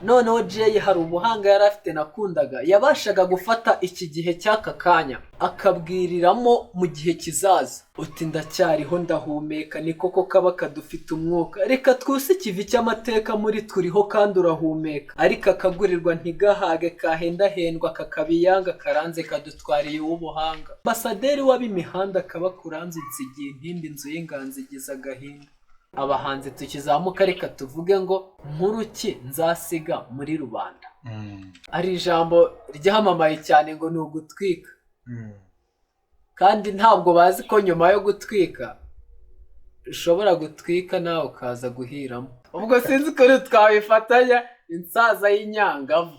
noneho Jay hari ubuhanga yari afite nakundaga, yabashaga gufata iki gihe cy'aka kanya akabwiriramo mu gihe kizaza, uti ndacyariho ndahumeka, ni koko kaba kadufite umwuka, reka twuse ikivi cy'amateka muri turiho kandi urahumeka, ariko akagurirwa ntigahage, kahendahendwa kakabiyanga, karanze kadutwariye uw'ubuhanga, ambasaderi w'ab'imihanda kaba kuranze insigiye intindi inzu y'inganzi igize agahinda. Abahanzi tukizamuka reka tuvuge ngo nkuru ki nzasiga muri rubanda. Ari ijambo ryamamaye cyane ngo ni ugutwika, kandi ntabwo bazi ko nyuma yo gutwika ushobora gutwika nawe ukaza guhiramo. Ubwo sinzi ko twabifatanya insaza y'inyangavu.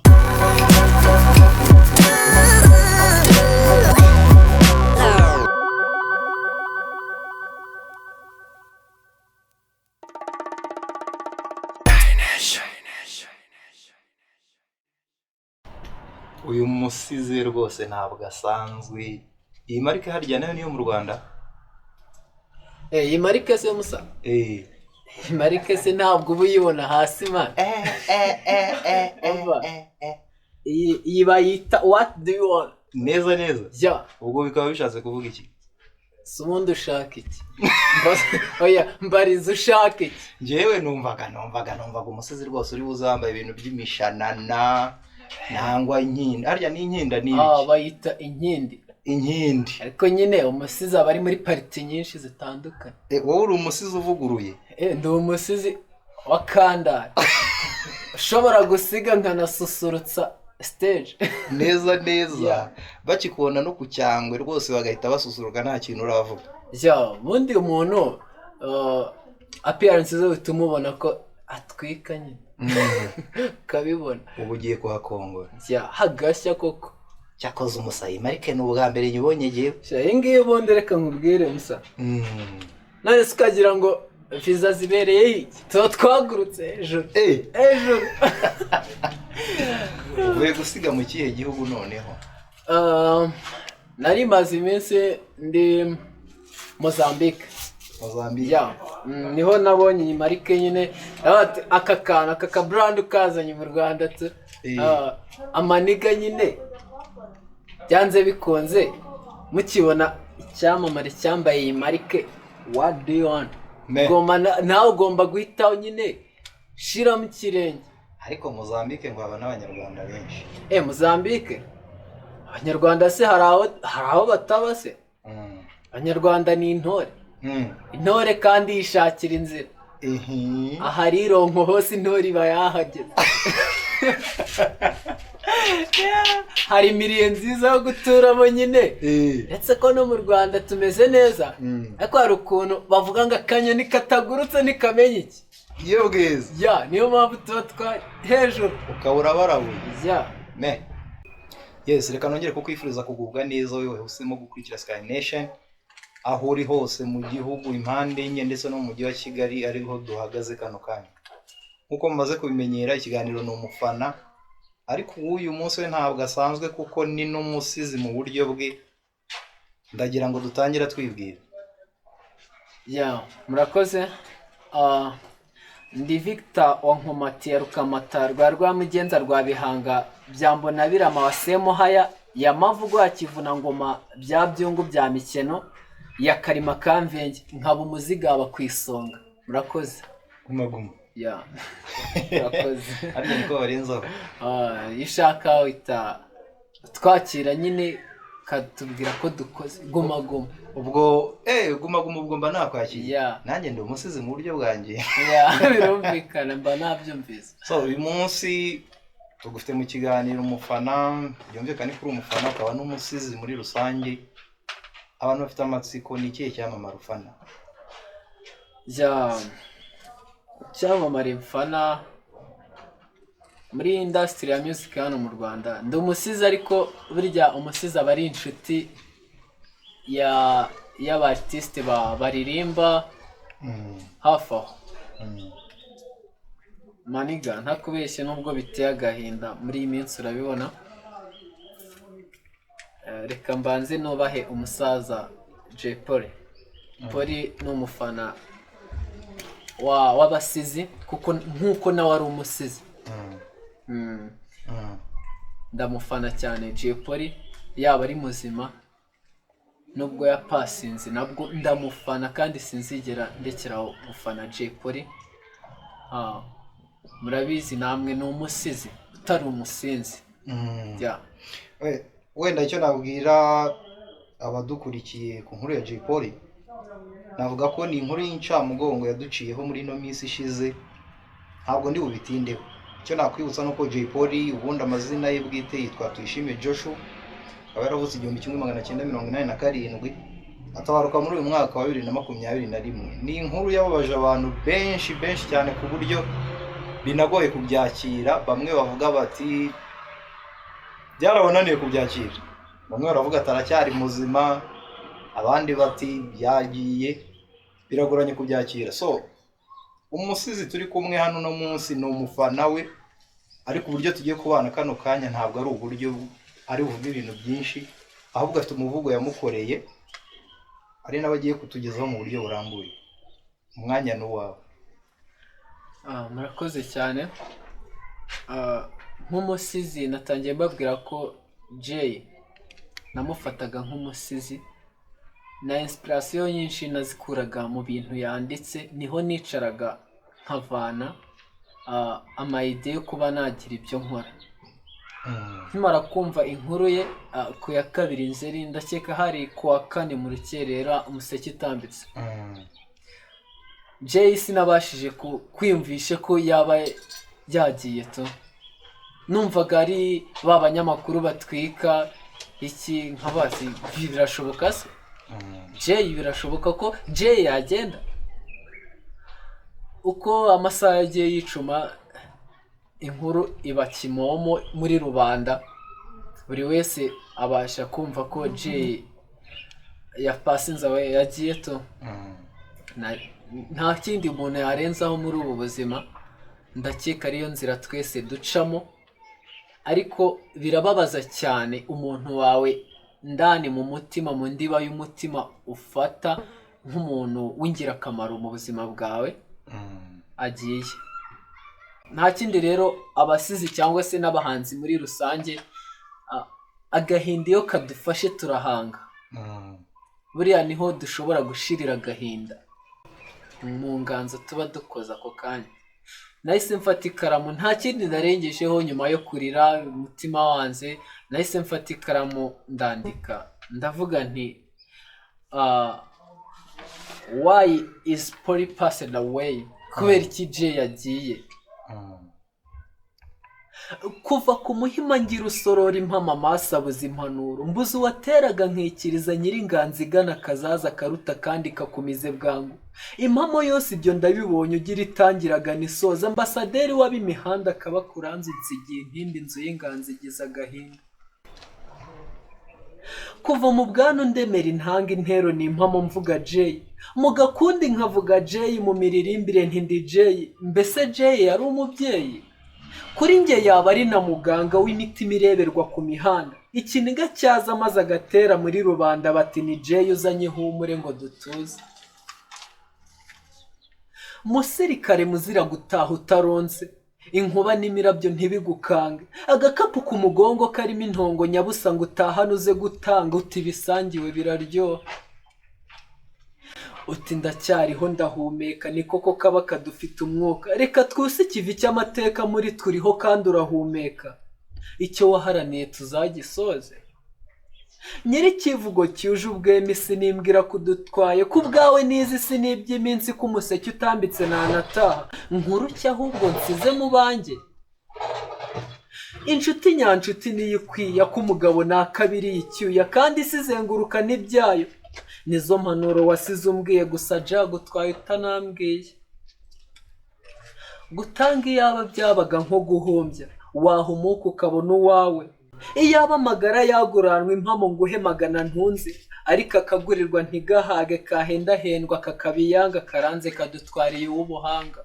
Uyu musizi rwose ntabwo asanzwe. Iyi marike harya nayo niyo mu Rwanda? Iyi marike se musa? Iyi marike se ntabwo uba uyibona hasi man. Iyi bayita what do you want? Neza neza? Ya. Ubwo bikaba bishatse kuvuga iki? Si ubundi ushaka iki? Oya mbariza ushaka iki? Njyewe numvaga umusizi rwose uri buzambaye ibintu by'imishanana nangwa inkindi. Harya ni inkinda ni ibiki? Bayita inkindi. Inkindi. Ariko nyine umusizi aba ari muri pariti nyinshi zitandukanye. Wowe uri umusizi uvuguruye? Ndi umusizi wa kandari. Ushobora gusiga nkanasusurutsa stage. Neza neza. Yeah. Bakikubona no ku cyangwe rwose bagahita basusuruka nta kintu uravuga. Ya, ubundi umuntu appearance zo bituma ubona ko atwika nyine. Kabibona. Ubu ugiye kuhakongora. Ya, hagashya koko. Cyakoze umusayi marike n'ubwa mbere nyibonye giye. Iyi ngiyi ubundi reka nkubwire musa. None sukagira ngo viza zibereye iki? Tuba twagurutse hejuru. Hejuru. Uvuye gusiga mu kihe gihugu noneho? Nari maze iminsi ndi Mozambique. Mozambique? Ya, niho nabonye iyi marike nyine. Aka brand ukazanye mu Rwanda tu. Amaniga nyine. Byanze bikonze mukibona icyamamare cyambaye iyi marike what do you want? Goma nawe ugomba guhitaho nyine shira mu kirenge. Ariko Mozambique ngo aba n'abanyarwanda benshi. Mozambique abanyarwanda se hari aho bataba se? Abanyarwanda ni intore. Intore kandi yishakira inzira. Aha rironko hose intore iba yahageze. Hari imiriye nziza yo guturamo nyine. Ndetse ko no mu Rwanda tumeze neza. Ariko hari ukuntu bavuga ngo akanyoni katagurutse ntikamenya iki. Iyo bwiza. Ya, niyo mpamvu tuba twari hejuru. Ukabura barabuye. Ya. Yes, reka nongere kukwifuriza kugubwa neza wowe usemo gukurikira Sky Nation. Aho uri hose mu gihugu impande enye ndetse no mu mujyi wa Kigali ariho duhagaze kano kanya. Nkuko mumaze kubimenyera ikiganiro ni umufana. Ariko uyu munsi we ntabwo asanzwe kuko ni n'umusizi mu buryo bwe. Ndagira ngo dutangira twibwira. Ya, murakoze. Ndi Victor Wankomati ya Rukamata rwa Mugenza rwa Bihanga byambona birama wasemo haya ya mavugo ya kivuna ngoma bya byungu bya mikeno ya karima kamvenge nkaba umuziga aba kwisonga. Murakoze. Guma. Ya. Murakoze. Ariko niko barenzaho. Ishaka wita twakira nyine katubwira ko dukoze guma. Ubwo guma ubwo mba nakwakiriye. Yeah. Nanjye ndi umusizi mu buryo bwanjye. Yeah, birumvikana mba nabyumvise. So uyu munsi tugufite mu kiganiro umufana, byumvikane kuri umufana akaba n'umusizi muri rusange. Abantu bafite amatsiko ni ikihe cyamamare ufana? Ya, cyamamare mfana muri industry ya music hano mu Rwanda. Ndi umusizi ariko burya umusizi aba ari inshuti y'abartiste baririmba hafi aho. Maniga ntakubeshye nubwo biteye agahinda muri iyi minsi urabibona. Reka mbanze nubahe umusaza Jay Polly n'umufana w'abasizi kuko nkuko nawe ari umusizi. ndamufana cyane Jay Polly, yaba ari muzima nubwo yapasinze nabwo ndamufana kandi sinzigera ndekeraho gufana Jay Polly. Murabizi namwe ni umusizi utari umusinzi. Wenda icyo nabwira abadukurikiye ku nkuru ya Jay Polly, navuga ko ni inkuru y'incamugongo yaduciyeho muri ino minsi ishize, ntabwo ndi bubitindeho. Icyo nakwibutsa nuko Jay Polly ubundi amazina ye bwite yitwa Tuyishime Joshua, akaba yaravutse 1987, atabaruka muri uyu mwaka wa 2021. Ni inkuru yababaje abantu benshi cyane ku buryo binagoye kubyakira. Bamwe bavuga bati byarabonaniye kubyakira, bamwe baravuga ataracyari muzima, abandi bati byagiye, biragoranye kubyakira. So umusizi turi kumwe hano no munsi ni umufana we, ariko uburyo tugiye kubana kano kanya ntabwo ari uburyo ari buvuga ibintu byinshi, ahubwo afite umuvugo yamukoreye ari nabagiye kutugezaho mu buryo burambuye. Umwanya ni uwawe. Murakoze cyane. Nk'umusizi natangiye mbabwira ko Jay namufataga nk'umusizi, na inspiration nyinshi nazikuraga mu bintu yanditse. Niho nicaraga nkavana amayide yo kuba nagira ibyo nkora. Nkimara kumva inkuru ye ku ya 2 Nzeri, ndakeka hari ku wa 4 mu rukerera umuseke itambitse, Jay sinabashije kwiyumvisha ko yaba yagiye to. Numvaga ari banyamakuru batwika iki, nkabazi birashoboka se Jay, birashoboka ko Jay yagenda? Uko amasaha yagiye yicuma, inkuru iba kimomo muri rubanda, buri wese abasha kumva ko Jay yapasinze awe yagiye to. Nta kindi umuntu yarenzaho muri ubu buzima, ndakeka ariyo nzira twese ducamo. Ariko birababaza cyane umuntu wawe ndani mu mutima, mu ndiba y'umutima ufata nk'umuntu w'ingirakamaro mu buzima bwawe agiye. Nta kindi rero abasizi cyangwa se n'abahanzi muri rusange, agahinda iyo kadufashe turahanga. Buriya niho dushobora gushirira agahinda mu nganzo tuba dukoza ako kanya. Nahise mfata ikaramu, nta kindi narengejeho nyuma yo kurira umutima wanze. Nahise mfata ikaramu ndandika, ndavuga nti why is Polly passed away? Kubera iki Jay yagiye? Kuva ku muhima ngira usorora impama masabuza impanuro, mbuze uwateraga nkikiriza nyiringanzi igana kazaza karuta kandi kakumize bwangu. Impamo yose ibyo ndabibonye ugira itangiraga nisoza, ambasaderi w'ab'imihanda kaba kuranze unsigiye intindi inzu y'inganzi igize agahinda. Kuva mu bwana ndemera intanga intero ni impamo mvuga Jay, mu gakundi nkavuga Jay, mu miririmbire ntindi Jay. Mbese Jay yari umubyeyi kuri njye, yaba ari na muganga w'imitima ireberwa ku mihanda. Ikiniga cyaza maze agatera muri rubanda bati ni Jay uzanye humure ngo dutuze. Musirikare muzira gutaha utaronse, inkuba n'imirabyo ntibigukange. Agakapu ku mugongo karimo intongo nyabusa ngo utahane uze gutanga, uti bisangiwe biraryoha. Uti ndacyariho ndahumeka, ni koko kaba kadufite umwuka. Reka twuse ikivi cy'amateka muri turiho kandi urahumeka. Icyo waharaniye tuzagisoze. Nyirikivugo cyuje ubwemi sinimbwira kudutwaye, ku bwawe nizi siniby'iminsi k'umuseke utambitse nanataha. Nkuruki ahubwo nsize mu banjye. Inshuti nyanshuti niyo ikwiye, ko umugabo nakabiri icyuya kandi isizenguruka n'ibyayo. Nizo mpanuro wasize umbwiye, gusa jagutwaye utanambwiye. Gutanga iyaba byabaga nko guhombya, wahumuka ukabona uwawe. Iyaba amagara yaguranwa impamo nguhe magana ntunze, ariko akagurirwa ntigahage kahendahendwa kakabiyanga karanze kadutwariye uw'ubuhanga.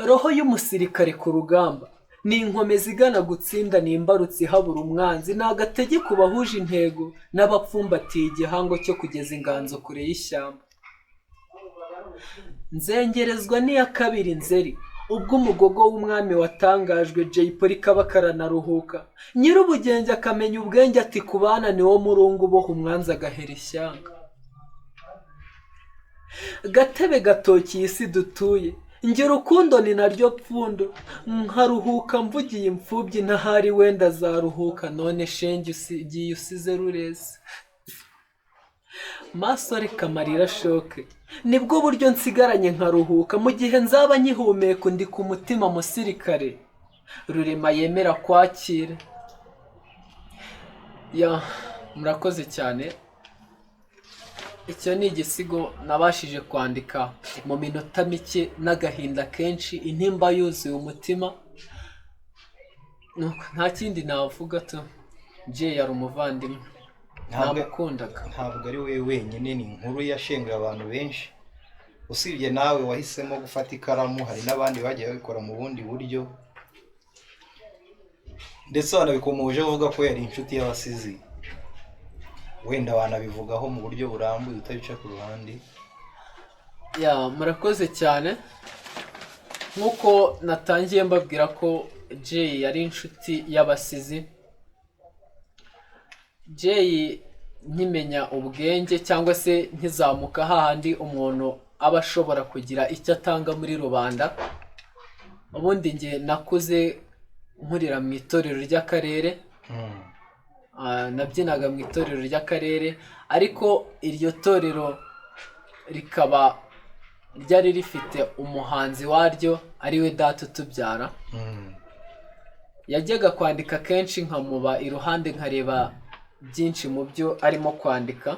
Roho y'umusirikare ku rugamba ni inkomezi igana gutsinda, ni imbarutsi habura umwanzi, ni agatege ku bahuje intego n'abapfumbatiye igihango cyo kugeza inganzo kure y'ishyamba. Nzengerezwa n'iya 2 Nzeri, ubwo umugogo w'umwami watangajwe Jay Polly kaba karanaruhuka, nyir'ubugenge akamenya ubwenge ati kubana ni wo murungu uboha umwanzi agahera ishyanga. Gatebe gatoki isi dutuye, njye urukundo ni naryo pfundo, nkaruhuka mvugiye imfubyi ntahari wenda zaruhuka, none shenge usigiye usize rureze. Maso reka amarira shoke, nibwo buryo nsigaranye nkaruhuka, mu gihe nzaba nkihumeka undi ku mutima musirikare, rurema yemera kwakira. Murakoze cyane. Icyo ni igisigo nabashije kwandika mu minota mike n'agahinda kenshi, intimba yuzuye umutima. Nta kindi navuga to. Jay yari umuvandimwe, namukundaga. Ntabwo ari we wenyine, ni inkuru yashenguye abantu benshi. Usibye nawe wahisemo gufata ikaramu, hari n'abandi bagiye babikora mu bundi buryo, ndetse wanabikomoje bavuga ko yari inshuti y'abasizi. Wenda wanabivugaho mu buryo burambuye utabica ku ruhande. Murakoze cyane. Nk'uko natangiye mbabwira ko Jay yari inshuti y'abasizi. Jay nkimenya ubwenge cyangwa se nkizamuka hahandi umuntu aba ashobora kugira icyo atanga muri rubanda, ubundi njye nakuze nkurira mu itorero ry'akarere. Nabyinaga mu itorero ry'akarere, ariko iryo torero rikaba ryari rifite umuhanzi waryo ariwe data utubyara. Yajyaga kwandika kenshi nkamuba iruhande nkareba byinshi mu byo arimo kwandika.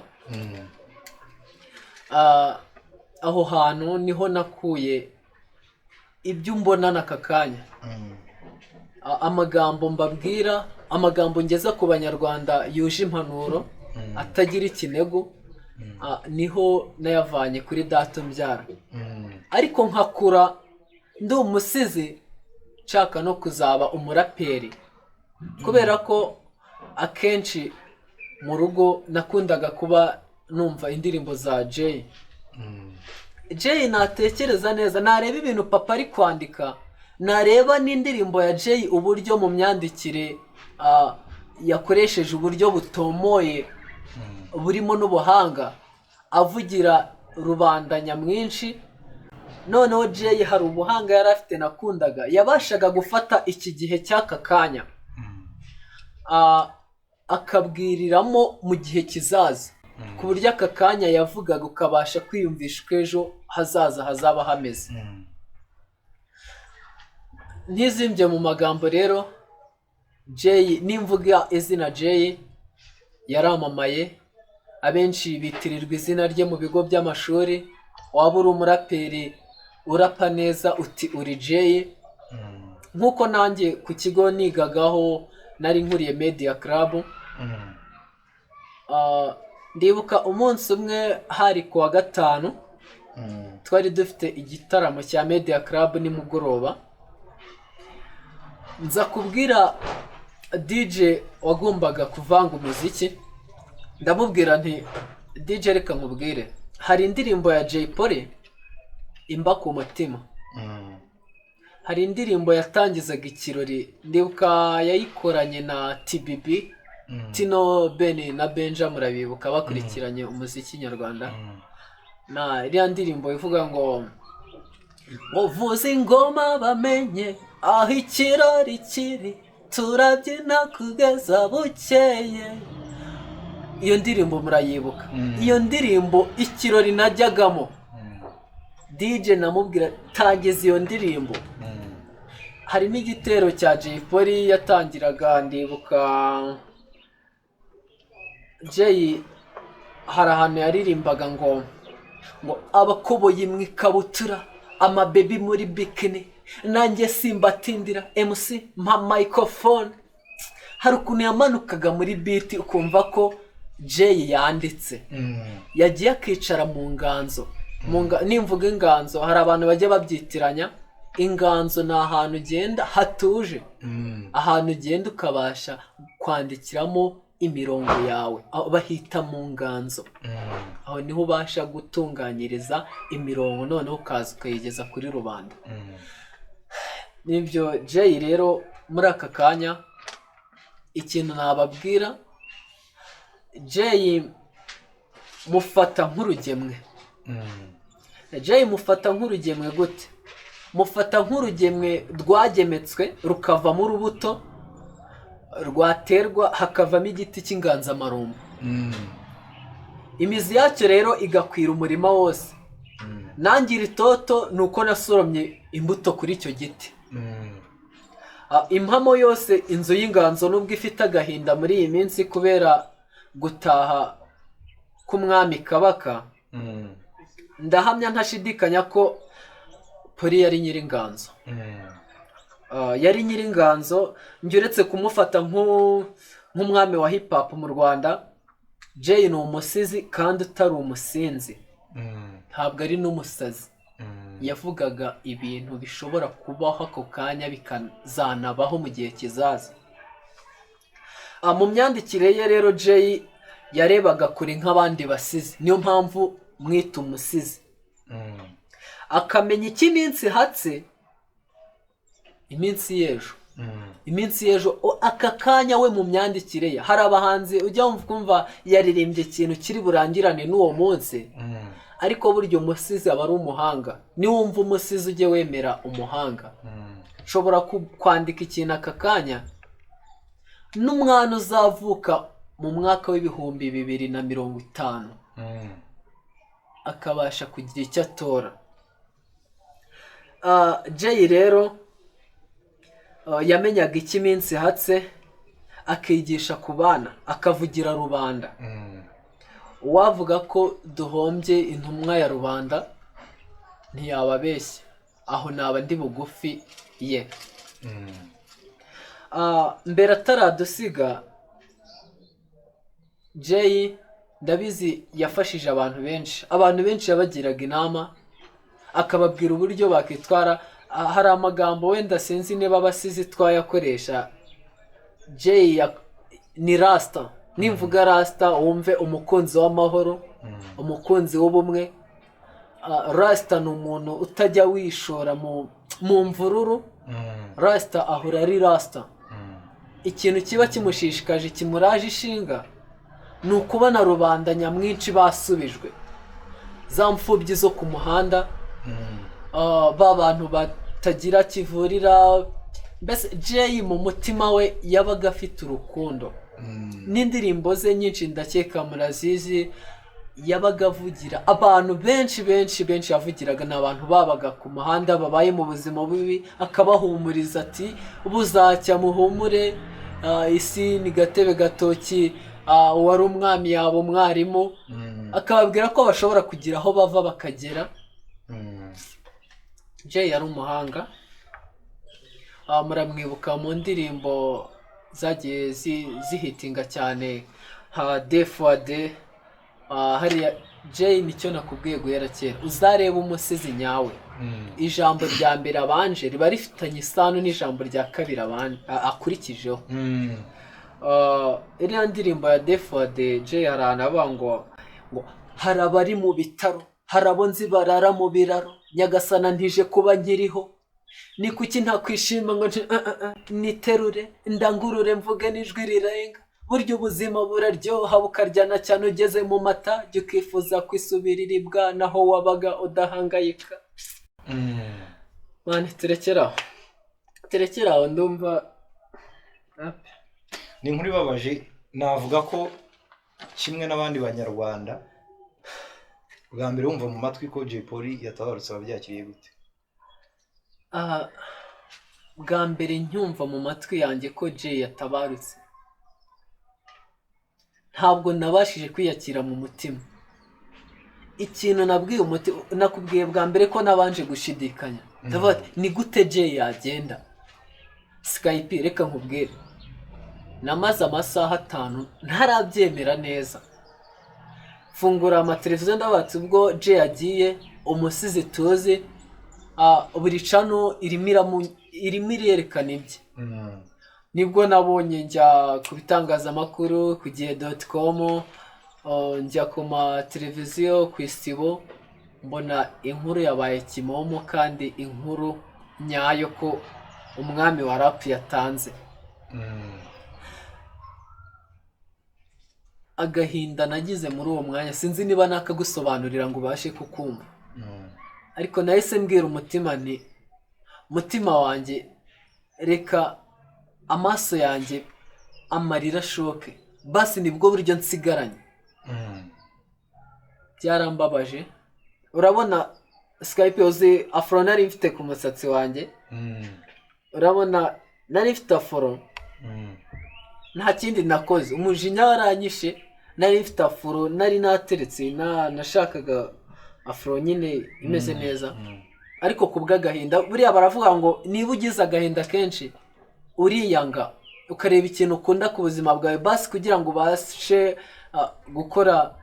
Aho hantu niho nakuye ibyo mbona n'aka kanya. Amagambo mbabwira, amagambo ngeza ku banyarwanda yuje impanuro, atagira ikinego, niho nayavanye kuri data umbyara. Ariko nkakura ndi umusizi nshaka no kuzaba umuraperi, kubera ko akenshi mu rugo nakundaga kuba numva indirimbo za Jay. Jay natekereza neza, nareba ibintu papa ari kwandika, nareba n'indirimbo ya Jay uburyo mu myandikire yakoresheje uburyo butomoye burimo n'ubuhanga, avugira rubanda nyamwinshi. Noneho Jay hari ubuhanga yari afite nakundaga, yabashaga gufata iki gihe cy'aka kanya akabwiriramo mu gihe kizaza, ku buryo aka kanya yavugaga ukabasha kwiyumvisha uko ejo hazaza hazaba hameze. Ntizimbye mu magambo rero, Jay, nimvuga izina Jay yaramamaye, abenshi bitirirwa izina rye mu bigo by'amashuri. Waba uri umuraperi urapa neza uti uri Jay. Nk'uko nanjye ku kigo nigagaho nari nkuriye media club. Ndibuka umunsi umwe hari ku wa gatanu, twari dufite igitaramo cya media club nimugoroba. Nza kubwira DJ wagombaga kuvanga umuziki, ndamubwira nti DJ reka nkubwire, hari indirimbo ya Jay Polly imba ku mutima. Hari indirimbo yatangizaga ikirori, ndibuka yayikoranye na TBB, Tino Beni na Benja, murabibuka bakurikiranye umuziki nyarwanda. Na iriya ndirimbo ivuga ngo vuza ingoma bamenye aho ikirori kiri, turabyina kugeza bukeye. Iyo ndirimbo murayibuka? Iyo ndirimbo ikirori najyagamo, DJ namubwira tangiza iyo ndirimbo. Hari n'igitero cya Jay Polly yatangiraga, ndibuka Jay hari ahantu yaririmbaga ngo abakoboyi mu ikabutura, amabebi muri bikini, nanjye simbatindira MC mpa microphone. Hari ukuntu yamanukaga muri beat ukumva ko Jay yanditse. Yagiye akicara mu nganzo. Nimvuga inganzo, hari abantu bajya babyitiranya. Inganzo ni ahantu ugenda hatuje, ahantu ugenda ukabasha kwandikiramo imirongo yawe, bahita mu nganzo. Aho niho ubasha gutunganyiriza imirongo, noneho ukaza ukayigeza kuri rubanda. nibyo Jay rero muri aka kanya ikintu nababwira, Jay mufata nk'urugemwe. Jay mufata nk'urugemwe gute? Mufata nk'urugemwe rwagemetswe rukavamo urubuto, rwaterwa hakavamo igiti cy'inganzamarumbu. Imizi yacyo rero igakwira umurima wose. Nanjye iri toto ni uko nasoromye imbuto kuri icyo giti. Impamo yose inzu y'inganzo nubwo ifite agahinda muri iyi minsi kubera gutaha k'umwami kabaka, ndahamya ntashidikanya ko Poli yari nyiringanzo. Yari nyiringanzo, njye uretse kumufata nk'umwami wa hiphop mu Rwanda, Jay ni umusizi kandi utari umusinzi. Ntabwo ari n'umusazi. Yavugaga ibintu bishobora kubaho ako kanya bikazanabaho mu gihe kizaza. Mu myandikire ye rero Jay yarebaga kure nk'abandi basizi, niyo mpamvu mwita umusizi. Akamenya icyo iminsi ihatse, iminsi y'ejo. Iminsi y'ejo aka kanya we mu myandikire ye, hari abahanzi ujya kumva yaririmbye ikintu kiri burangirane n'uwo munsi, ariko burya umusizi aba ari umuhanga. Niwumva umusizi ujye wemera umuhanga. Nshobora kwandika ikintu aka kanya, n'umwana uzavuka mu mwaka w'ibihumbi 2050 akabasha kugira icyo atora. Jay rero yamenyaga icyo iminsi ihatse, akigisha ku bana, akavugira rubanda. Uwavuga ko duhombye intumwa ya rubanda ntiyababeshya, aho naba ndi bugufi ye. Mbere ataradusiga, Jay ndabizi yafashije abantu benshi yabagiraga inama, akababwira uburyo bakitwara. Hari amagambo wenda sinzi niba abasizi twayakoresha. Jay ni rasta. Nimvuga rasta wumve umukunzi w'amahoro, umukunzi w'ubumwe. Rasta ni umuntu utajya wishora mu mvururu. Rasta ahora ari rasta. Ikintu kiba kimushishikaje kimuraje ishinga ni ukubona rubanda nyamwinshi basubijwe, za mfubyi zo ku muhanda, ba bantu batagira kivurira. Mbese Jay mu mutima we yabaga afite urukundo. N'indirimbo ze nyinshi ndakeka murazizi, yabaga avugira abantu benshi yavugiraga n'abantu babaga ku muhanda babaye mu buzima bubi, akabahumuriza ati buzacya muhumure, isi ni gatebe gatoki, uwari umwami yaba umwarimu. Akababwira ko bashobora kugira aho bava bakagera. Jay yari umuhanga. Muramwibuka mu ndirimbo zagiye zihitinga cyane nka defode. Hariya Jay nicyo nakubwiye guhera kera, uzareba umusizi nyawe, ijambo rya mbere abanje riba rifitanye isano n'ijambo rya kabiri akurikijeho. Iriya ndirimbo ya defode, Jay haranavuga ngo hari abari mu bitaro, hari abo nzi barara mu biraro, nyagasana ntije kuba nkiriho, ni kuki ntakwishima ngo niterure ndangurure mvuge n'ijwi rirenga, burya ubuzima buraryoha bukaryana cyane ugeze mu mata, jya ukifuza kwisubirira ibwana aho wabaga udahangayika. Mani turekeraho ndumva ni inkuru ibabaje. Navuga ko kimwe n'abandi banyarwanda, bwa mbere wumva mu matwi ko Jay Polly yatabarutse wabyakiriye gute? Bwa mbere ncyumva mu matwi yanjye ko Jay yatabarutse, ntabwo nabashije kwiyakira mu mutima. Ikintu nabwiye umutima, nakubwiye bwa mbere ko nabanje gushidikanya. Ndavuga ni gute Jay yagenda? Skype reka nkubwire, namaze amasaha 5 ntarabyemera neza. Fungura amateleviziyo ndabatse ubwo Jay yagiye, umusizi tuzi, buri cano irimo irerekana ibye. Nibwo nabonye njya ku bitangazamakuru, ku gihe.com, njya ku mateleviziyo, ku isibo, mbona inkuru yabaye kimomo kandi inkuru nyayo ko umwami wa R.I.P yatanze. Agahinda nagize muri uwo mwanya sinzi niba nakagusobanurira ngo ubashe kukumva, ariko nahise mbwira umutima nti mutima wanjye reka amaso yanjye amarira ashoke, basi nibwo buryo nsigaranye. Byarambabaje. Urabona Skype uzi afro nari mfite ku musatsi wanjye, urabona nari mfite afro, nta kindi nakoze, umujinya waranyishe, nari mfite afro, nari nateretse, nashakaga afro nyine imeze neza. Ariko kubw'agahinda, buriya baravuga ngo niba ugize agahinda kenshi uriyanga ukareba ikintu ukunda ku buzima bwawe, basi kugira ngo ubashe gukora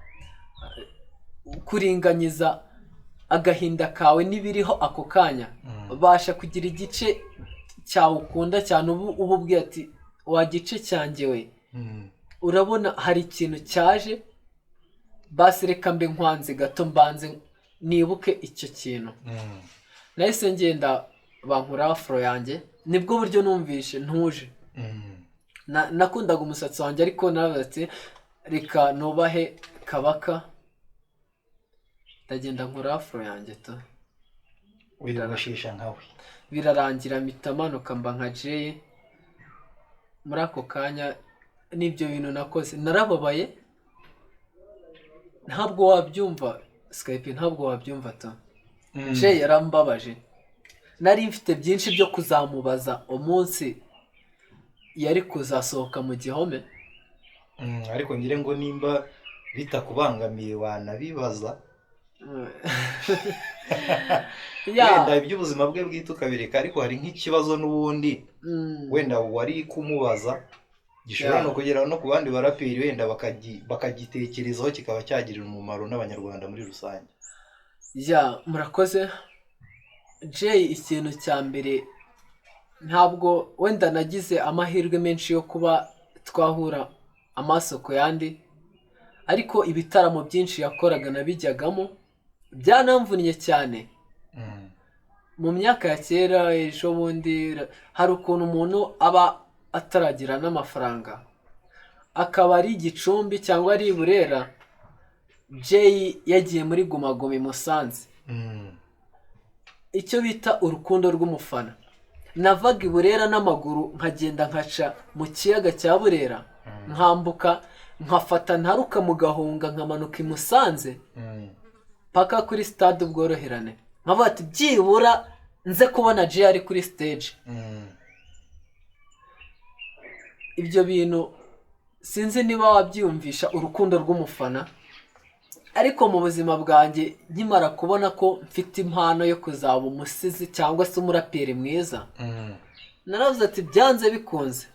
kuringanyiza agahinda kawe n'ibiriho ako kanya, ubasha kugira igice cyawe ukunda cyane. ubu ubwiye ati wa gice cyanjye we, urabona hari ikintu cyaje, basi reka mbe nkwanze gato mbanze nibuke icyo kintu. Nahise ngenda bankura afro yanjye, nibwo buryo numvishe ntuje. Nakundaga umusatsi wanjye ariko naravuze ati reka nubahe kabaka, ndagenda nkura afro yanjye to wirabashisha nkawe. Birarangira mpita manuka mba nka Jay. Muri ako kanya n'ibyo bintu nakoze narababaye, ntabwo wabyumva Skype, ntabwo wabyumva to. Jay yarambabaje, nari mfite byinshi byo kuzamubaza umunsi yari kuzasohoka mu gihome. Ariko ngire ngo nimba bitakubangamiye wanabibaza. Wenda iby'ubuzima bwe bwite ukabireka, ariko hari nk'ikibazo n'ubundi wenda wari kumubaza gishobora no kugera no ku bandi baraperi, wenda bakagitekerezaho kikaba cyagirira umumaro n'abanyarwanda muri rusange. Murakoze. Jay, ikintu cya mbere, ntabwo wenda nagize amahirwe menshi yo kuba twahura amaso ku yandi, ariko ibitaramo byinshi yakoraga nabijyagamo, byanamvuniye cyane. Mu myaka ya kera, ejo bundi, hari ukuntu umuntu aba ataragira n'amafaranga, akaba ari Gicumbi cyangwa ari Burera, Jay yagiye muri Guma Guma i Musanze, icyo bita urukundo rw'umufana. Navaga i Burera n'amaguru nkagenda nkaca mu kiyaga cya Burera, nkambuka nkafata ntaruka mu Gahunga nkamanuka i Musanze paka kuri stade Ubworoherane, nkavuga ati byibura nze kubona Jay ari kuri stage. Ibyo bintu sinzi niba wabyiyumvisha, urukundo rw'umufana. Ariko mu buzima bwanjye nkimara kubona ko mfite impano yo kuzaba umusizi cyangwa se umuraperi mwiza, naravuze ati byanze bikunze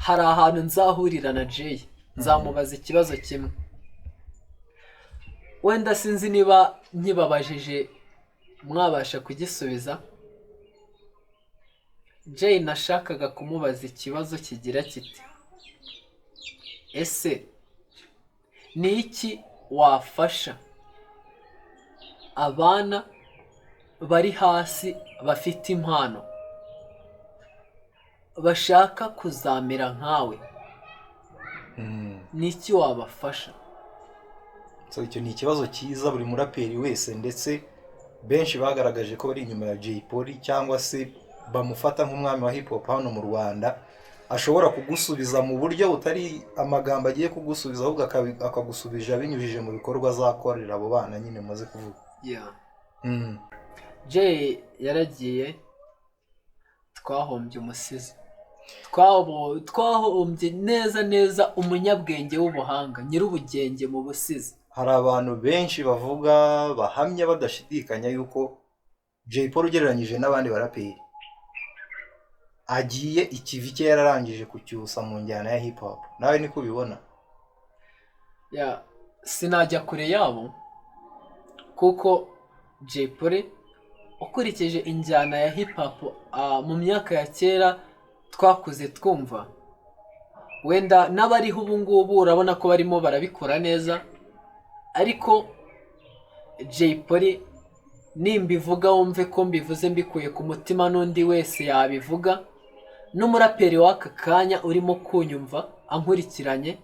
hari ahantu nzahurira na Jay, nzamubaza ikibazo kimwe. Wenda sinzi niba nkibabajije mwabasha kugisubiza. Jay nashakaga kumubaza ikibazo kigira kiti, ese ni iki wafasha abana bari hasi bafite impano bashaka kuzamera nkawe? Ni iki wabafasha? Icyo ni ikibazo cyiza buri muraperi wese, ndetse benshi bagaragaje ko bari inyuma ya Jay Polly cyangwa se bamufata nk'umwami wa hip hop hano mu Rwanda, ashobora kugusubiza mu buryo butari amagambo agiye kugusubiza, ahubwo akagusubije binyujije mu bikorwa azakorera abo bana nyine maze kuvuga. Jay yaragiye, twahombye umusizi, twahombye neza umunyabwenge w'ubuhanga, nyir'ubugenge mu busizi. Hari abantu benshi bavuga bahamya badashidikanya yuko Jay Polly ugereranyije n'abandi baraperi agiye ikivi cye yararangije kucyusa mu njyana ya hip hop. Nawe niko ubibona? Sinajya kure yabo, kuko Jay Polly ukurikije injyana ya hip hop mu myaka ya kera twakuze twumva, wenda n'abariho ubu ngubu urabona ko barimo barabikora neza, ariko Jay Polly nimbivuga wumve ko mbivuze mbikuye ku mutima n'undi wese yabivuga, n'umuraperi w'aka kanya urimo kunyumva ankurikiranye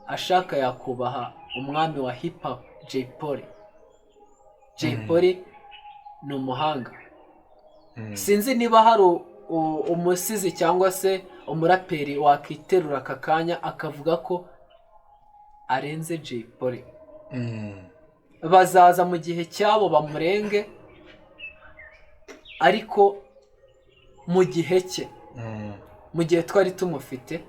ashaka yakubaha umwami wa hiphop Jay Polly. Jay Polly ni umuhanga. Sinzi niba hari umusizi cyangwa se umuraperi wakiterura aka kanya akavuga ko arenze Jay Polly. Bazaza mu gihe cyabo bamurenge, ariko mu gihe cye, mu gihe twari tumufite,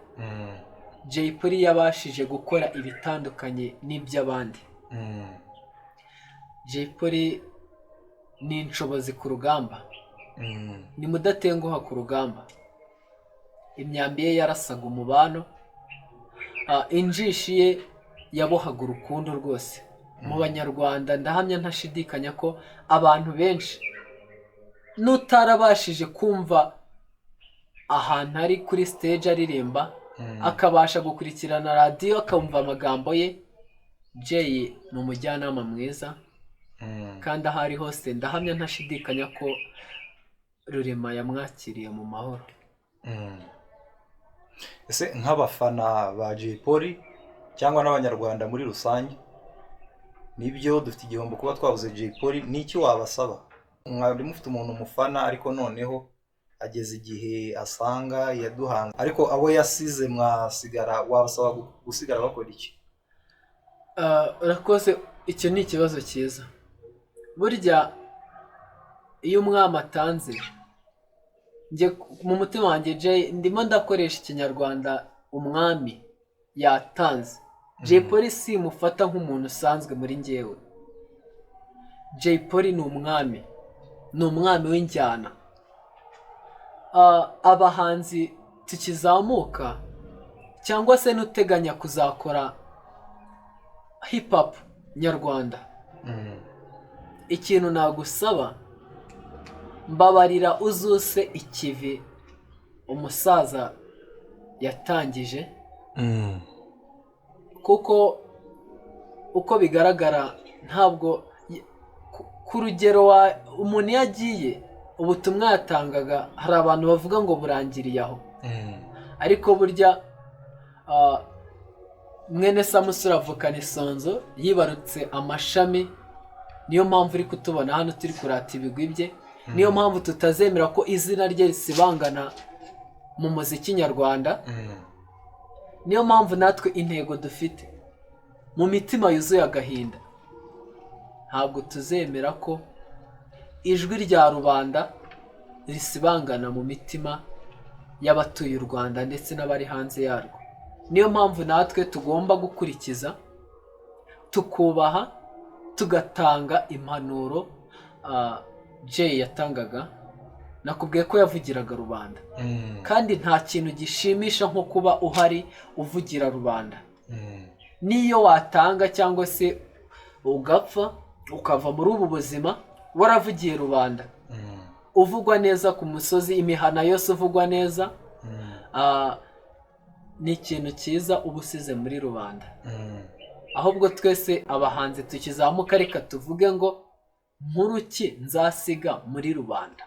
Jay Polly yabashije gukora ibitandukanye n'iby'abandi. Jay Polly ni inshobozi ku rugamba, ni mudatenguha ku rugamba. Imyambi ye yarasaga umubano, injishi ye yabohaga urukundo rwose mu banyarwanda. Ndahamya ntashidikanya ko abantu benshi n'utarabashije kumva ahantu ari kuri stage aririmba, akabasha gukurikirana radiyo akumva amagambo ye, Jay ni umujyanama mwiza, kandi aho ari hose ndahamya ntashidikanya ko Rurema yamwakiriye mu mahoro. Ese nk'abafana ba Jay Polly cyangwa n'abanyarwanda muri rusange, nibyo dufite igihombo kuba twabuze Jay Polly, n'iki wabasaba? Mwari mufite umuntu mufana ariko noneho ageze igihe asanga yaduhanze, ariko abo yasize mwasigara, wabasaba gusigara bakora iki? Urakoze, icyo ni ikibazo cyiza. Burya iyo umwami atanze, mu mutima wanjye Jay ndimo ndakoresha ikinyarwanda, umwami yatanze. Jay Polly simufata nk'umuntu usanzwe muri njyewe. Jay Polly ni umwami, ni umwami w'injyana. Abahanzi tukizamuka cyangwa se n'uteganya kuzakora hiphop nyarwanda, ikintu nagusaba, mbabarira uzuse ikivi umusaza yatangije, kuko uko bigaragara ntabwo ku rugero umuntu yagiye, ubutumwa yatangaga hari abantu bavuga ngo burangiriye aho, ariko burya mwene Samusura avukana isonzo, yibarutse amashami. Niyo mpamvu uri kutubona hano turi kurata ibigwi bye, niyo mpamvu tutazemera ko izina rye risibangana mu muziki nyarwanda. Niyo mpamvu natwe intego dufite mu mitima yuzuye agahinda, ntabwo tuzemera ko ijwi rya rubanda risibangana mu mitima y'abatuye u Rwanda ndetse n'abari hanze yarwo. Niyo mpamvu natwe tugomba gukurikiza, tukubaha, tugatanga impanuro Jay yatangaga. Nakubwiye ko yavugiraga rubanda, kandi nta kintu gishimisha nko kuba uhari uvugira rubanda. Niyo watanga cyangwa se ugapfa ukava muri ubu buzima waravugiye rubanda, uvugwa neza ku musozi, imihana yose uvugwa neza, ni ikintu cyiza uba usize muri rubanda. Ahubwo twese abahanzi tukizamuka, reka tuvuge ngo nkuru ki nzasiga muri rubanda.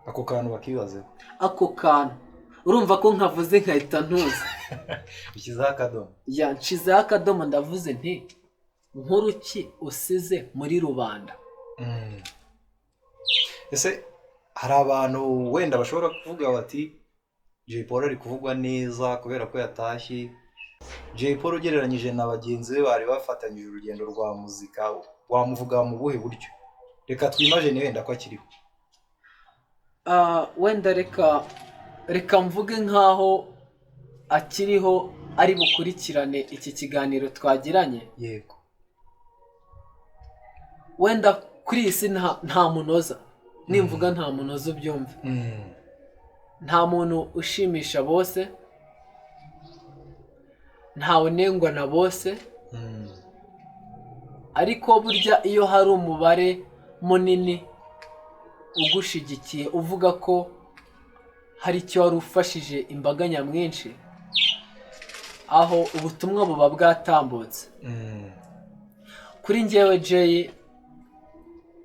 Ako kantu bakibazeho. Ako kantu urumva ko nkavuze nkahita ntuza. Ushyizeho akadomo. Ya, nshizeho akadomo, ndavuze nti nkuru ki usize muri rubanda. Ese hari abantu wenda bashobora kuvuga bati Jay Polly ari kuvugwa neza kubera ko yatashye. Jay Polly ugereranyije na bagenzi be bari bafatanyije urugendo rwa muzika, wamuvuga mu buhe buryo? Reka twimagine wenda ko akiriho. Wenda reka mvuge nkaho akiriho, ari bukurikirane iki kiganiro twagiranye. Yego. Wenda kuri iyi si nta munoza, nimvuga nta munoza ubyumve. Nta muntu ushimisha bose, ntawe unengwa na bose, ariko burya iyo hari umubare munini ugushigikiye uvuga ko hari icyo wari ufashije imbaga nyamwinshi, aho ubutumwa buba bwatambutse. Kuri njyewe Jay,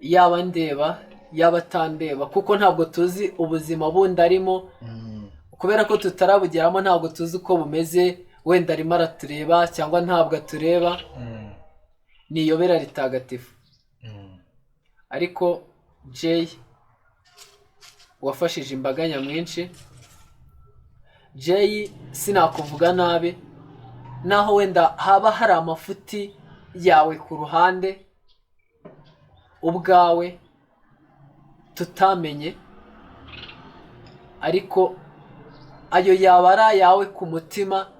yaba ndeba yaba atandeba, kuko ntabwo tuzi ubuzima bundi arimo, kubera ko tutarabugeramo ntabwo tuzi uko bumeze. Wenda arimo aratureba cyangwa ntabwo atureba, ni iyobera ritagatifu. Ariko Jay wafashije imbaga nyamwinshi. Jay sinakuvuga nabi, naho wenda haba hari amafuti yawe ku ruhande ubwawe tutamenye, ariko ayo yaba ari ayawe ku mutima.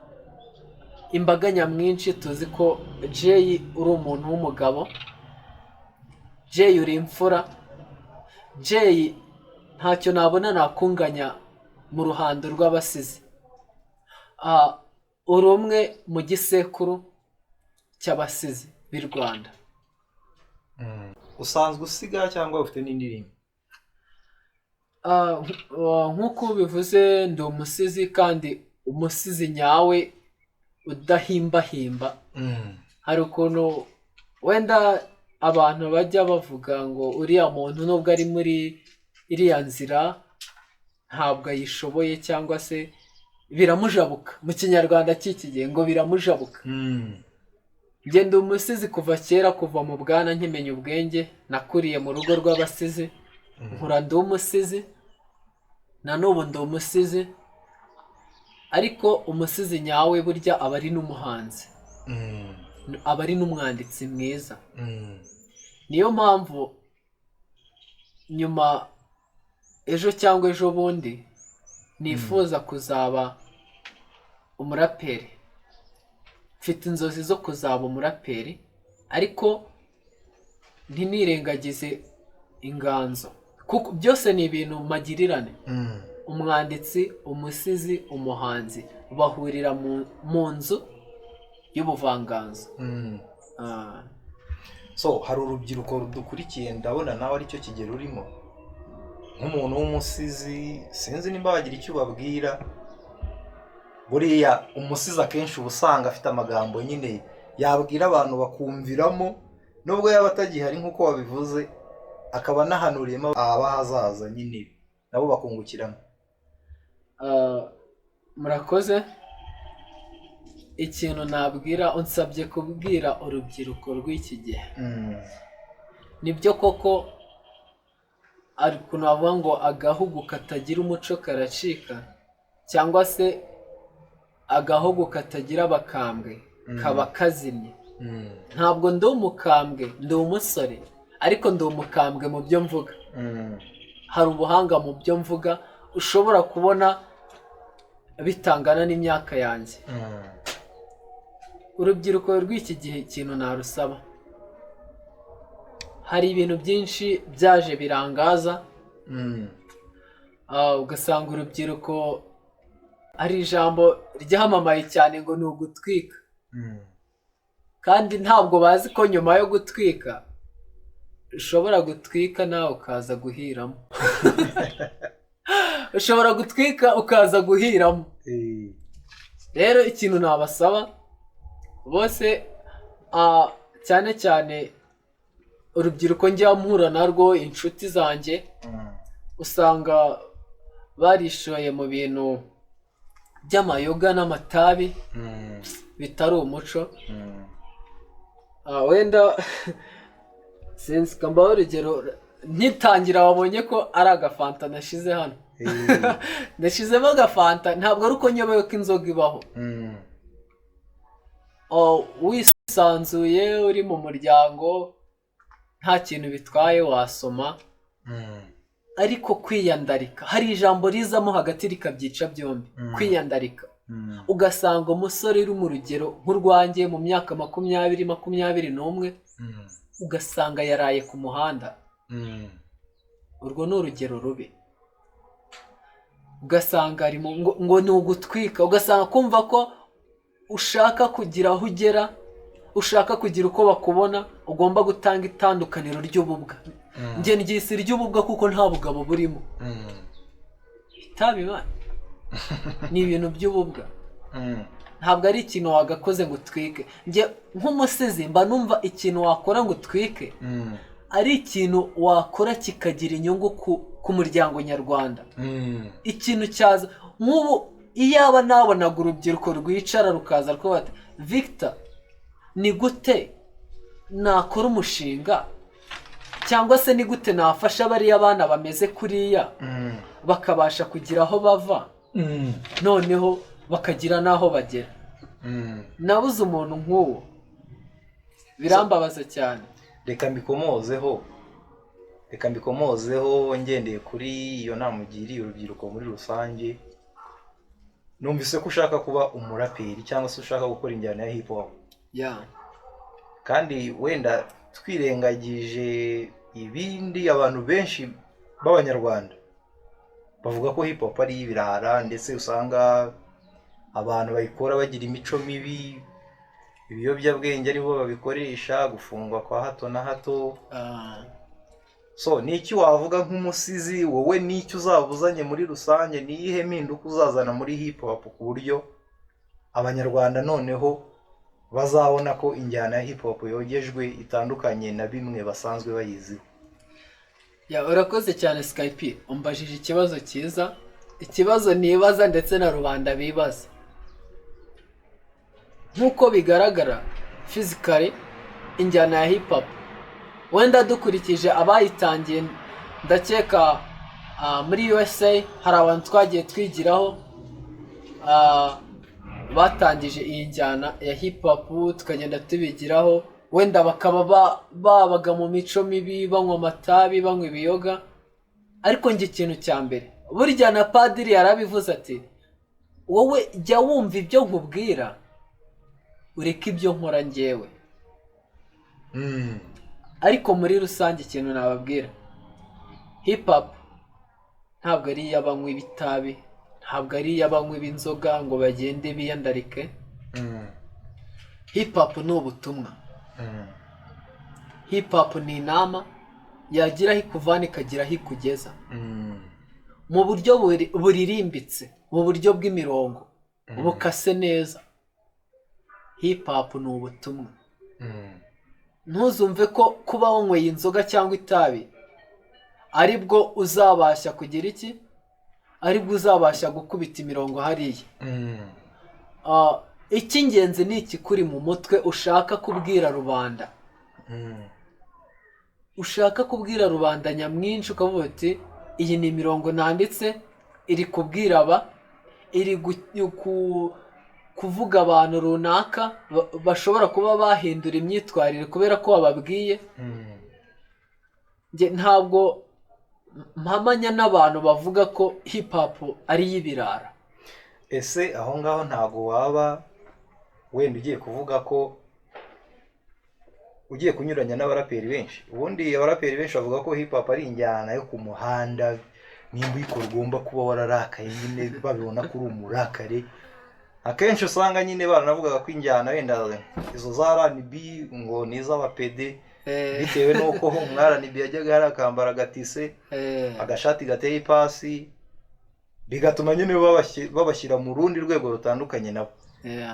Imbaga nyamwinshi tuzi ko Jay uri umuntu w'umugabo, Jay uri imfura, Jay ntacyo nabona nakunganya mu ruhando rw'abasizi. Uri umwe mu gisekuru cy'abasizi b'i Rwanda. Usanzwe usiga cyangwa ufite n'indirimbo? Nk'uko bivuze ndi umusizi, kandi umusizi nyawe udahimbahimba. Hari ukuntu wenda abantu bajya bavuga ngo uriya muntu nubwo ari muri iriya nzira ntabwo ayishoboye, cyangwa se biramujabuka. Mu kinyarwanda cy'iki gihe ngo biramujabuka. Njye ndi umusizi kuva kera, kuva mu bwana nkimenya ubwenge. Nakuriye mu rugo rw'abasizi, nkura ndi umusizi, na n'ubu ndi umusizi. Ariko umusizi nyawe burya aba ari n'umuhanzi, aba ari n'umwanditsi mwiza. Niyo mpamvu nyuma ejo cyangwa ejo bundi nifuza kuzaba umuraperi. Mfite inzozi zo kuzaba umuraperi, ariko ntinirengagize inganzo, kuko byose ni ibintu magirirane. Umwanditsi, umusizi, umuhanzi bahurira mu nzu y'ubuvanganzo. So hari urubyiruko rudukurikiye, ndabona nawe aricyo kigero urimo nk'umuntu w'umusizi. Sinzi nimba wagira icyo ubabwira. Buriya umusizi akenshi uba usanga afite amagambo nyine yabwira abantu bakumviramo, nubwo yaba atagihari nk'uko wabivuze, akaba anahanuriyemo abahazaza nyine nabo bakungukiramo. Murakoze. Ikintu nabwira, unsabye kubwira urubyiruko rw'iki gihe. Nibyo koko ari ukuntu bavuga ngo agahugu katagira umuco karacika, cyangwa se agahugu katagira abakambwe kaba kazimye. Ntabwo ndi umukambwe, ndi umusore, ariko ndi umukambwe mu byo mvuga. Hari ubuhanga mu byo mvuga ushobora kubona bitangana n'imyaka yanjye. Urubyiruko rw'iki gihe ikintu narusaba, hari ibintu byinshi byaje birangaza. Ugasanga urubyiruko ari ijambo ryamamaye cyane ngo ni ugutwika, kandi ntabwo bazi ko nyuma yo gutwika ushobora gutwika nawe ukaza guhiramo. Ushobora gutwika ukaza guhiramo. Rero ikintu nabasaba bose, cyane cyane urubyiruko njya mpura narwo, inshuti zanjye usanga barishoye mu bintu by'amayoga n'amatabi bitari umuco. Wenda sinzi kambaho urugero, nkitangira wabonye ko ari agafanta nashize hano. Nashyizemo agafanta, ntabwo ari uko nyobewe ko inzoga ibaho. Wisanzuye uri mu muryango nta kintu bitwaye wasoma, ariko kwiyandarika, hari ijambo rizamo hagati rikabyica byombi. Kwiyandarika, ugasanga umusore uri mu rugero nk'urwanjye mu myaka 20-21, ugasanga yaraye ku muhanda. Urwo ni urugero rubi. Ugasanga arimo ngo ni ugutwika, ugasanga kumva ko ushaka kugira aho ugera, ushaka kugira uko bakubona, ugomba gutanga itandukaniro ry'ububwa. Njye ndyise ry'ububwa kuko nta bugabo burimo. Itabi ni ibintu by'ububwa. ntabwo ari ikintu wagakoze ngo utwike. Njye nk'umusizi mba numva ikintu wakora ngo utwike ari ikintu wakora kikagira inyungu ku muryango nyarwanda. Ikintu cyaza nk'ubu iyaba nabonaga urubyiruko rwicara rukaza rwubata Victor ni gute nakora umushinga cyangwa se ni gute nafasha bariya abana bameze kuriya bakabasha kugira aho bava noneho bakagira n'aho bagera. Nabuze umuntu nk'uwo, birambabaza cyane. reka mbikomozeho ngendeye kuri iyo nama ugiriye urubyiruko muri rusange. Numvise ko ushaka kuba umuraperi cyangwa se ushaka gukora injyana ya hip hop. Kandi wenda twirengagije ibindi, abantu benshi b'abanyarwanda bavuga ko hip hop ari ibirara, ndetse usanga abantu bayikora bagira imico mibi, ibiyobyabwenge aribo babikoresha, gufungwa kwa hato na hato. So ni iki wavuga nk'umusizi wowe, ni iki uzabuzanye muri rusange, ni iyihe mpinduka uzazana muri hip hop ku buryo abanyarwanda noneho bazabona ko injyana ya hip hop yogejwe itandukanye na bimwe basanzwe bayizi? Urakoze cyane Skype, umbajije ikibazo cyiza, ikibazo nibaza ndetse na rubanda bibaza. Nk'uko bigaragara physically injyana ya hip hop wenda dukurikije abayitangiye, ndakeka muri USA hari abantu twagiye twigiraho batangije iyi njyana ya hip hop, tukagenda tubigiraho, wenda bakaba babaga mu mico mibi, banywa amatabi, banywa ibiyoga. Ariko njye ikintu cya mbere, burya na padiri yarabivuze ati wowe jya wumva ibyo nkubwira ureke ibyo nkora njyewe. Ariko muri rusange ikintu nababwira, hip hop ntabwo ari iy'abanywa ibitabi, ntabwo ari iy'abanywa inzoga ngo bagende biyandarike. Hip hop ni ubutumwa. Hip hop ni inama yagira aho ikuvana ikagira aho ikugeza, mu buryo buririmbitse, mu buryo bw'imirongo bukase neza. Hip hop ni ubutumwa. Ntuzumve ko kuba wanyweye inzoga cyangwa itabi aribwo uzabasha kugira iki, aribwo uzabasha gukubita imirongo hariya. Icy'ingenzi ni ikikuri mu mutwe ushaka kubwira rubanda. Ushaka kubwira rubanda nyamwinshi ukavuga uti iyi ni imirongo nanditse iri kubwira aba, iri kuvuga abantu runaka bashobora kuba bahindura imyitwarire kubera ko wababwiye. Ntabwo mpamanya n'abantu bavuga ko hip hop ari iy'ibirara. Ese aho ngaho ntabwo waba wenda ugiye kuvuga ko ugiye kunyuranya n'abaraperi benshi? Ubundi abaraperi benshi bavuga ko hip hop ari injyana yo ku muhanda, nimba uyikora ugomba kuba wararakaye nyine, babibona ko uri umurakare. Akenshi usanga nyine baranavugaga ko injyana wenda izo za R.I.P ngo ni iz'abapede, bitewe n'uko umwari yajyaga yarakambara agatise, agashati gateye ipasi, bigatuma nyine babashyira mu rundi rwego rutandukanye nabo.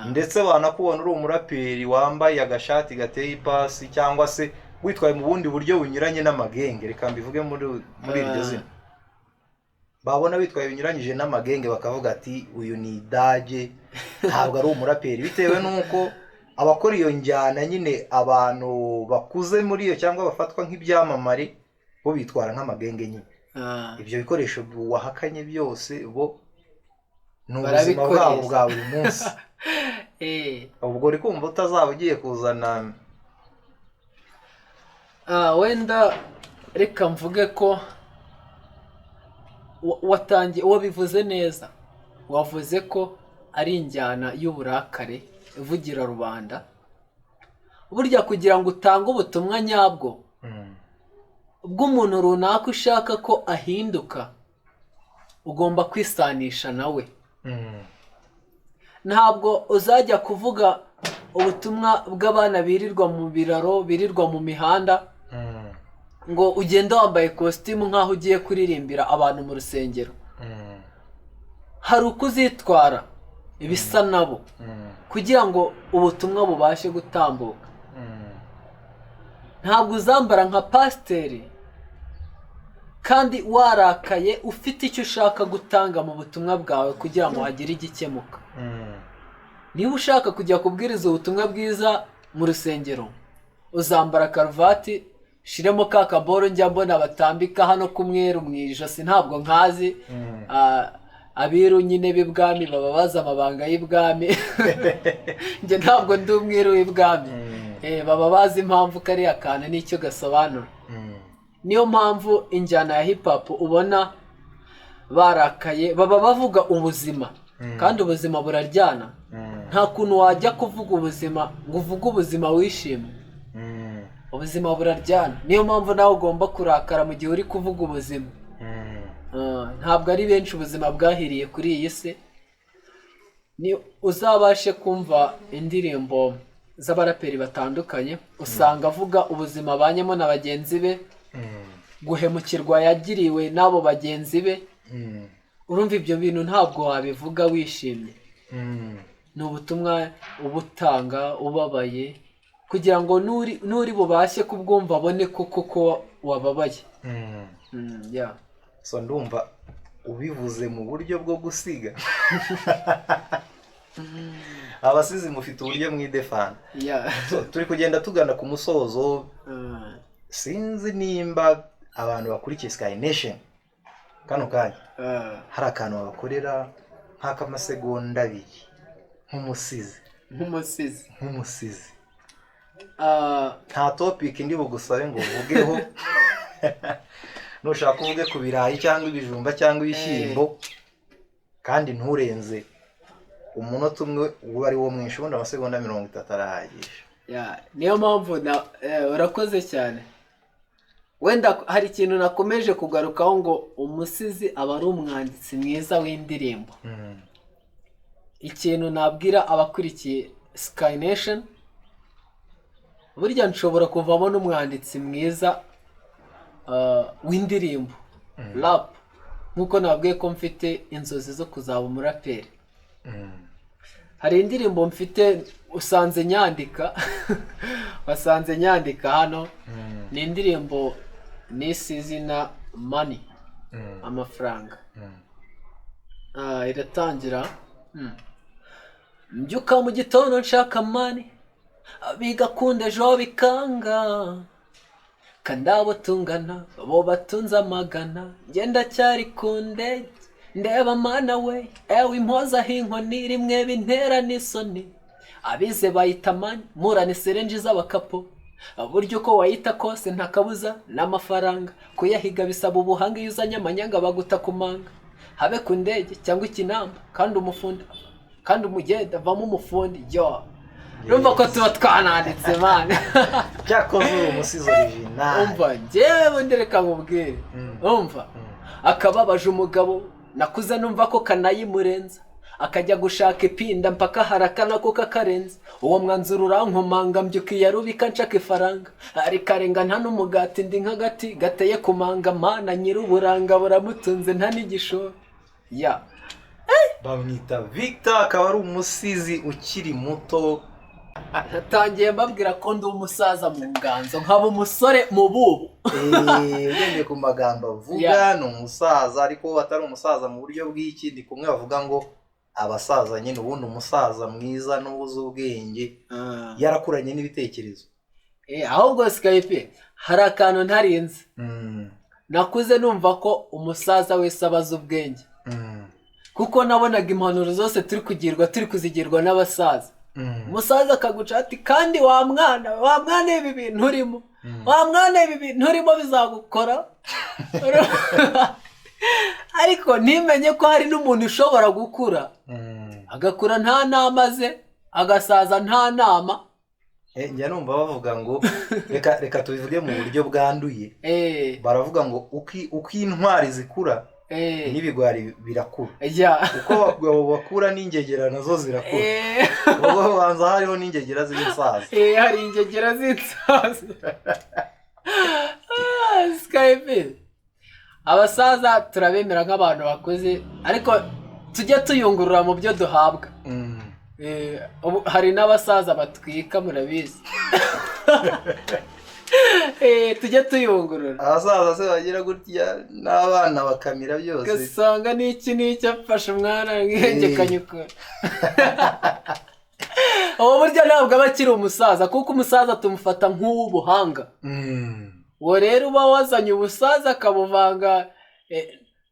Ndetse banakubona uri umuraperi wambaye agashati gateye ipasi cyangwa se witwaye mu bundi buryo bunyuranye n'amagenge, reka mbivuge muri iryo zina, babona witwaye binyuranyije n'amagenge bakavuga ati uyu ni idage, ntabwo ari umuraperi. Bitewe n'uko abakora iyo njyana nyine abantu bakuze muri iyo cyangwa bafatwa nk'ibyamamare bo bitwara nk'amagenge nyine. Ibyo bikoresho wahakanye byose bo ni ubuzima bwabo bwa buri munsi. Ubwo uri kumva utazaba ugiye kuzana wenda reka mvuge ko watangiye wabivuze neza, wavuze ko ari injyana y'uburakare ivugira rubanda. Burya kugira ngo utange ubutumwa nyabwo bw'umuntu runaka ushaka ko ahinduka, ugomba kwisanisha nawe. Ntabwo uzajya kuvuga ubutumwa bw'abana birirwa mu biraro, birirwa mu mihanda, ngo ugende wambaye kositimu nk'aho ugiye kuririmbira abantu mu rusengero. Hari uko uzitwara ibisa nabo kugira ngo ubutumwa bubashe gutambuka. Ntabwo uzambara nka pasiteri kandi warakaye ufite icyo ushaka gutanga mu butumwa bwawe kugira ngo hagire igikemuka. Niba ushaka kujya kubwiriza ubutumwa bwiza mu rusengero, uzambara karuvati, shiremo ka kaboro njya mbona batambika hano k'umweru mu ijosi, ntabwo nkazi abiru nyine b'ibwami baba bazi amabanga y'ibwami. Njye ntabwo ndi umwiru w'ibwami, baba bazi impamvu kariya kantu n'icyo gasobanura. Niyo mpamvu injyana ya hip-hop ubona barakaye baba bavuga ubuzima, kandi ubuzima buraryana. Nta kuntu wajya kuvuga ubuzima ngo uvuge ubuzima wishimye, ubuzima buraryana. Niyo mpamvu nawe ugomba kurakara mu gihe uri kuvuga ubuzima. Ntabwo ari benshi ubuzima bwahiriye kuri iyi si. Ni uzabashe kumva indirimbo z'abaraperi batandukanye, usanga avuga ubuzima abanyemo na bagenzi be, guhemukirwa yagiriwe n'abo bagenzi be. Urumva ibyo bintu ntabwo wabivuga wishimye. Ni ubutumwa ubutanga ubabaye kugira ngo nuri bubashe kubwumva abone koko wababaye. So ndumva ubivuze mu buryo bwo gusiga. Abasizi mufite uburyo mwidefana. Turi kugenda tugana ku musozo. Sinzi nimba abantu bakurikiye Sky Nation kano kanya hari akantu babakorera nk'akamasegonda abiri nk'umusizi. Nta topic ndi bugusabe ngo uvugeho. Nushaka uvuge ku birayi cyangwa ibijumba cyangwa ibishyimbo, kandi nturenze umunota umwe uba ari wo mwinshi, ubundi amasegonda 30 arahagije. Niyo mpamvu urakoze cyane. Wenda hari ikintu nakomeje kugarukaho ngo umusizi aba ari umwanditsi mwiza w'indirimbo. Ikintu nabwira abakurikiye Sky Nation, burya nshobora kuvamo n'umwanditsi mwiza w'indirimbo R.I.P, nkuko nabwiye ko mfite inzozi zo kuzaba umuraperi. Hari indirimbo mfite usanze nyandika wasanze nyandika hano. Ni indirimbo n'isi izina money, amafaranga. Iratangira mbyuka mu gitondo nshaka money, bigakunda ejo bikanga, kandi abo tungana bo batunze amagana, ngenda cyari ku ndege ndeba mana we, ewe impozaho inkoni rimwe bintera n'isoni, abize bayita mani murane serenji z'abakapo, buryo uko wayita kose nta kabuza n'amafaranga, kuyahiga bisaba ubuhanga, iyo uzanye amanyanga baguta ku manga, habe ku ndege cyangwa ikinamba, kandi umufundi kandi umugenda vamo umufundi. Rumva ko tuba twananditse mani. Cyakoze umusizi original. Umva njyewe ndereka nkubwire. Umva akababaje umugabo nakuze numva ko kanayimurenza, akajya gushaka ipinda mpaka harakana ko kakarenza, uwo mwanzuro urankomanga mbyukiye rubika nshaka ifaranga, ari karenga nta n'umugati ndi nk'agati gateye kumanga, mana nyir'uburanga buramutunze nta n'igishoro. Bamwita Victor, akaba ari umusizi ukiri muto. Natangiye mbabwira ko ndi umusaza mu nganzo, nkaba umusore mu bubu. Ugendeye ku magambo avuga ni umusaza, ariko atari umusaza mu buryo bw'iki. Ndi kumwe bavuga ngo abasaza nyine, ubundi umusaza mwiza n'ubuze ubwenge, yarakuranye n'ibitekerezo. Ahubwo Skype hari akantu ntarinze. Nakuze numva ko umusaza wese abaza ubwenge, kuko nabonaga impanuro zose turi kuzigirwa n'abasaza. Umusaza akaguca ati kandi wa mwana ibi bintu urimo, wa mwana ibi bintu urimo bizagukora. Ariko ntimenye ko hari n'umuntu ushobora gukura, agakura nta nama ze, agasaza nta nama. Njya numva bavuga ngo reka tubivuge mu buryo bwanduye. Baravuga ngo uko intwari zikura n'ibigwari birakura. Uko abagabo bakura n'ingegera nazo zirakura. Ubwo banza hariho n'ingegera z'insaza. Hari ingegera z'insaza. Skype abasaza turabemera nk'abantu bakuze, ariko tujya tuyungurura mu byo duhabwa. Hari n'abasaza batwika murabizi. Tujya tuyungurura. Abasaza se bagira gutya n'abana bakamira byose. Gasanga n'iki afashe umwana ngengekanyuka. Ubu burya ntabwo aba akiri umusaza kuko umusaza tumufata nk'uw'ubuhanga. Uwo rero uba wazanye ubusaza akabuvanga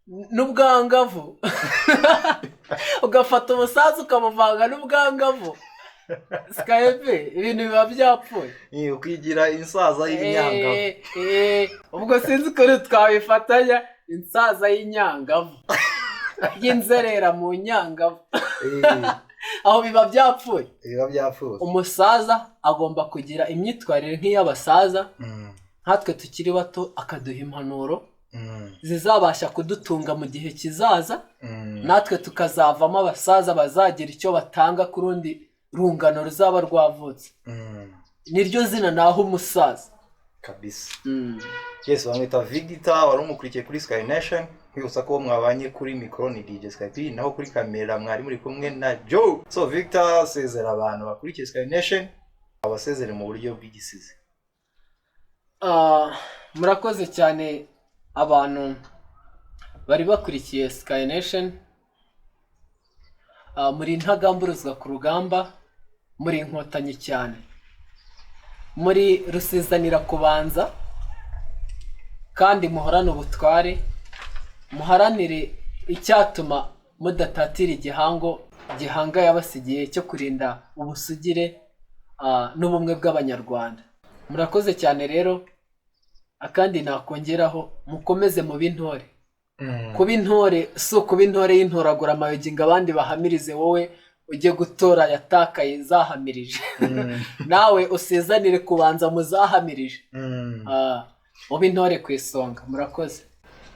n'ubwangavu. Ugafata ubusaza ukabuvanga n'ubwangavu. Skype ibintu biba byapfuye. Ukigira insaza y'inyangavu. Ubwo sinzi uko twabifatanya insaza y'inyangavu. Y'inzerera mu nyangavu. Aho biba byapfuye. Umusaza agomba kugira imyitwarire nk'iy'abasaza. Nkatwe tukiri bato akaduha impanuro zizabasha kudutunga mu gihe kizaza. Natwe tukazavamo abasaza bazagira icyo batanga ku rundi rungano ruzaba rwavutse. Niryo zina naho umusaza kabisa. Yes, bamwita Victor, wari umukurikiye kuri Sky Nation. Kwibutsa ko mwabanye kuri micro ni DJ Sky, naho kuri kamera mwari muri kumwe na Joe. So Victor, sezera abantu bakurikiye Sky Nation, abasezere mu buryo bw'igisizi. Murakoze cyane abantu bari bakurikiye Sky Nation. Muri ntagamburuzwa ku rugamba, muri inkotanyi cyane, muri rusizanira kubanza, kandi muhorane ubutware, muharanire icyatuma mudatatira igihanga yabasigiye cyo kurinda ubusugire n'ubumwe bw'abanyarwanda. Murakoze cyane rero, akandi nakongeraho mukomeze mu b'intore. Kuba intore si ukuba intore y'intoragura amayogi ngo abandi bahamirize, wowe ujye gutora yatakaye zahamirije. Nawe usezanire kubanza muzahamirije. Ube intore ku isonga. Murakoze.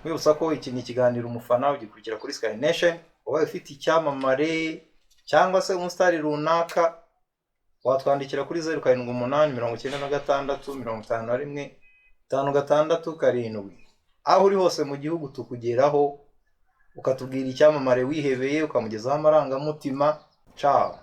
Wibutsa ko iki ni ikiganiro umufana ugikurikira kuri Sky Nation. Ubaye ufite icyamamare cyangwa se umusitari runaka, watwandikira kuri 0786565156. Aho uri hose mu gihugu tukugeraho, ukatubwira icyamamare wihebeye, ukamugezaho amarangamutima. Ciao.